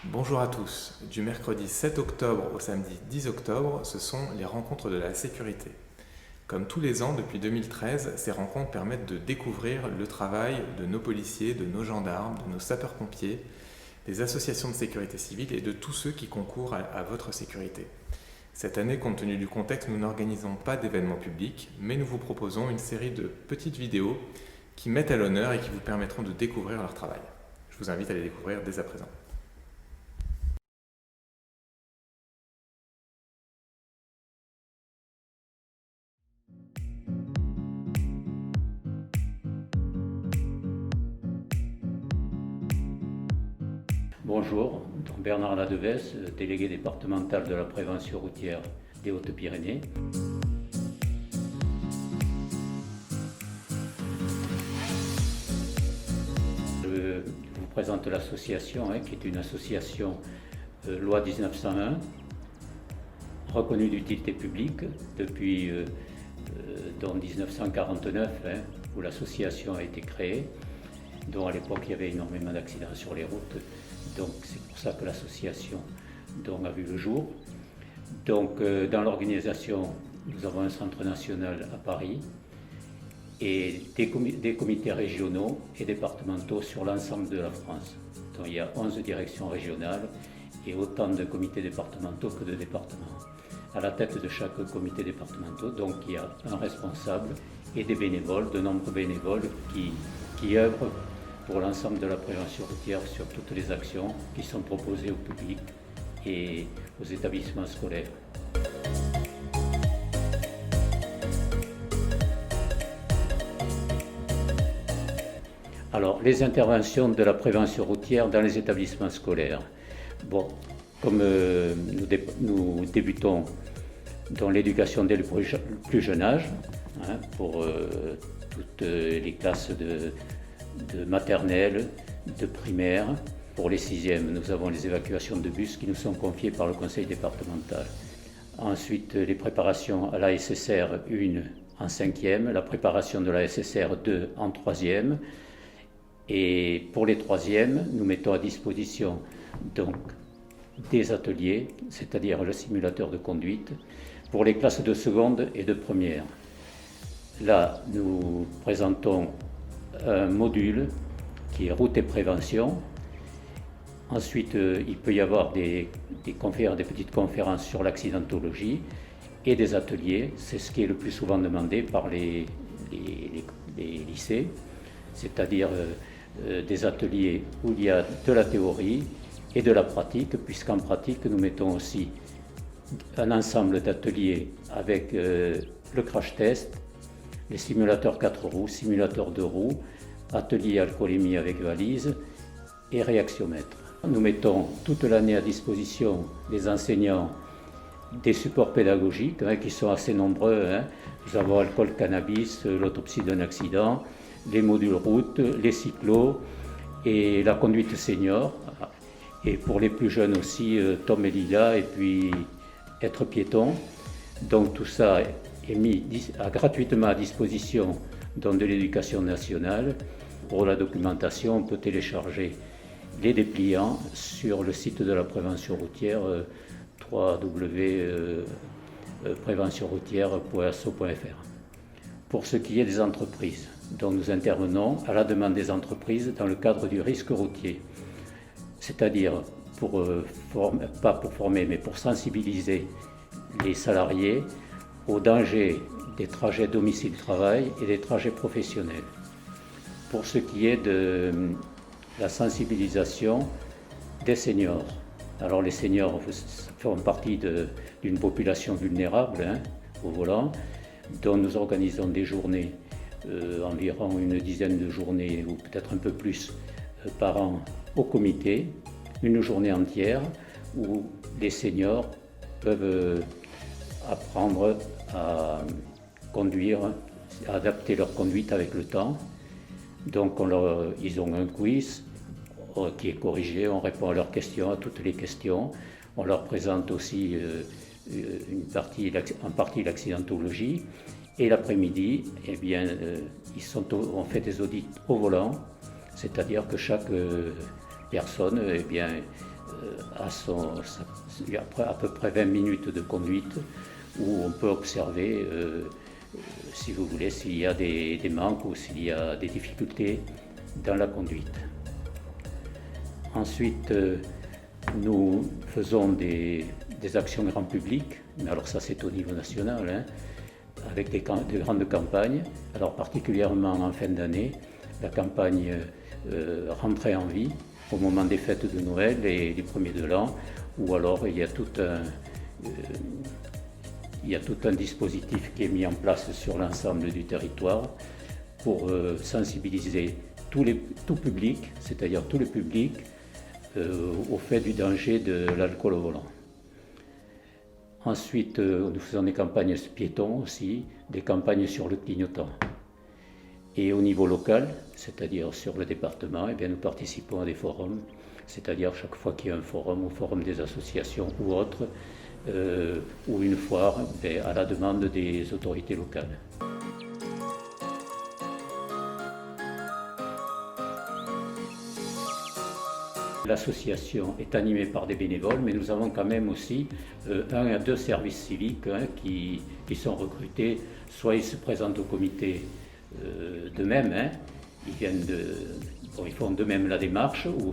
Bonjour à tous. Du mercredi 7 octobre au samedi 10 octobre, ce sont les rencontres de la sécurité. Comme tous les ans depuis 2013, ces rencontres permettent de découvrir le travail de nos policiers, de nos gendarmes, de nos sapeurs-pompiers, des associations de sécurité civile et de tous ceux qui concourent à votre sécurité. Cette année, compte tenu du contexte, nous n'organisons pas d'événements publics, mais nous vous proposons une série de petites vidéos qui mettent à l'honneur et qui vous permettront de découvrir leur travail. Je vous invite à les découvrir dès à présent. Bonjour, donc Bernard Ladevesse, délégué départemental de la prévention routière des Hautes-Pyrénées. Je vous présente l'association, qui est une association loi 1901, reconnue d'utilité publique depuis 1949, où l'association a été créée, dont à l'époque il y avait énormément d'accidents sur les routes. Donc c'est pour ça que l'association a vu le jour. Donc dans l'organisation, nous avons un centre national à Paris et des comités régionaux et départementaux sur l'ensemble de la France. Donc il y a 11 directions régionales et autant de comités départementaux que de départements. À la tête de chaque comité départemental, donc il y a un responsable et des bénévoles, de nombreux bénévoles qui œuvrent pour l'ensemble de la prévention routière sur toutes les actions qui sont proposées au public et aux établissements scolaires. Alors, les interventions de la prévention routière dans les établissements scolaires. Bon, comme nous débutons dans l'éducation dès le plus jeune âge, pour toutes les classes de maternelle, de primaire. Pour les sixièmes, nous avons les évacuations de bus qui nous sont confiées par le conseil départemental. Ensuite, les préparations à la SSR 1 en cinquième, la préparation de la SSR 2 en troisième. Et pour les troisièmes, nous mettons à disposition donc des ateliers, c'est-à-dire le simulateur de conduite, pour les classes de seconde et de première. Là, nous présentons un module qui est route et prévention. Ensuite, il peut y avoir des petites conférences sur l'accidentologie et des ateliers. C'est ce qui est le plus souvent demandé par les lycées, c'est-à-dire des ateliers où il y a de la théorie et de la pratique, puisqu'en pratique, nous mettons aussi un ensemble d'ateliers avec le crash test, les simulateurs 4 roues, simulateurs 2 roues, atelier alcoolémie avec valise et réaxiomètre. Nous mettons toute l'année à disposition des enseignants des supports pédagogiques qui sont assez nombreux. Nous avons alcool, cannabis, l'autopsie d'un accident, les modules route, les cyclos et la conduite senior. Et pour les plus jeunes aussi, Tom et Lila, et puis être piéton. Donc tout ça est mis gratuitement à disposition de l'Éducation nationale. Pour la documentation, on peut télécharger les dépliants sur le site de la prévention routière www.préventionroutière.asso.fr. Pour ce qui est des entreprises, donc nous intervenons à la demande des entreprises dans le cadre du risque routier, c'est-à-dire pas pour former, mais pour sensibiliser les salariés au danger des trajets domicile-travail et des trajets professionnels. Pour ce qui est de la sensibilisation des seniors, alors les seniors font partie d'une population vulnérable au volant, dont nous organisons des journées, environ une dizaine de journées ou peut-être un peu plus par an au comité, une journée entière où les seniors peuvent apprendre à conduire, à adapter leur conduite avec le temps. Donc ils ont un quiz qui est corrigé, on répond à leurs questions, à toutes les questions. On leur présente aussi en partie l'accidentologie. Et l'après-midi, on fait des audits au volant, c'est-à-dire que chaque personne il y a à peu près 20 minutes de conduite où on peut observer, si vous voulez, s'il y a des manques ou s'il y a des difficultés dans la conduite. Ensuite, nous faisons des actions grand public, mais alors ça c'est au niveau national, hein, avec de grandes campagnes. Alors particulièrement en fin d'année, la campagne Rentrer en vie, au moment des fêtes de Noël et du 1er de l'an, ou alors il y a tout un dispositif qui est mis en place sur l'ensemble du territoire pour sensibiliser tout public, c'est-à-dire tout le public, au fait du danger de l'alcool au volant. Ensuite, nous faisons des campagnes piétons aussi, des campagnes sur le clignotant. Et au niveau local, c'est-à-dire sur le département, eh bien, nous participons à des forums, c'est-à-dire chaque fois qu'il y a un forum, au forum des associations ou autre, ou une foire, à la demande des autorités locales. L'association est animée par des bénévoles, mais nous avons quand même aussi 1 à 2 services civiques qui sont recrutés. Soit ils se présentent au comité d'eux-mêmes, ils font d'eux-mêmes la démarche, ou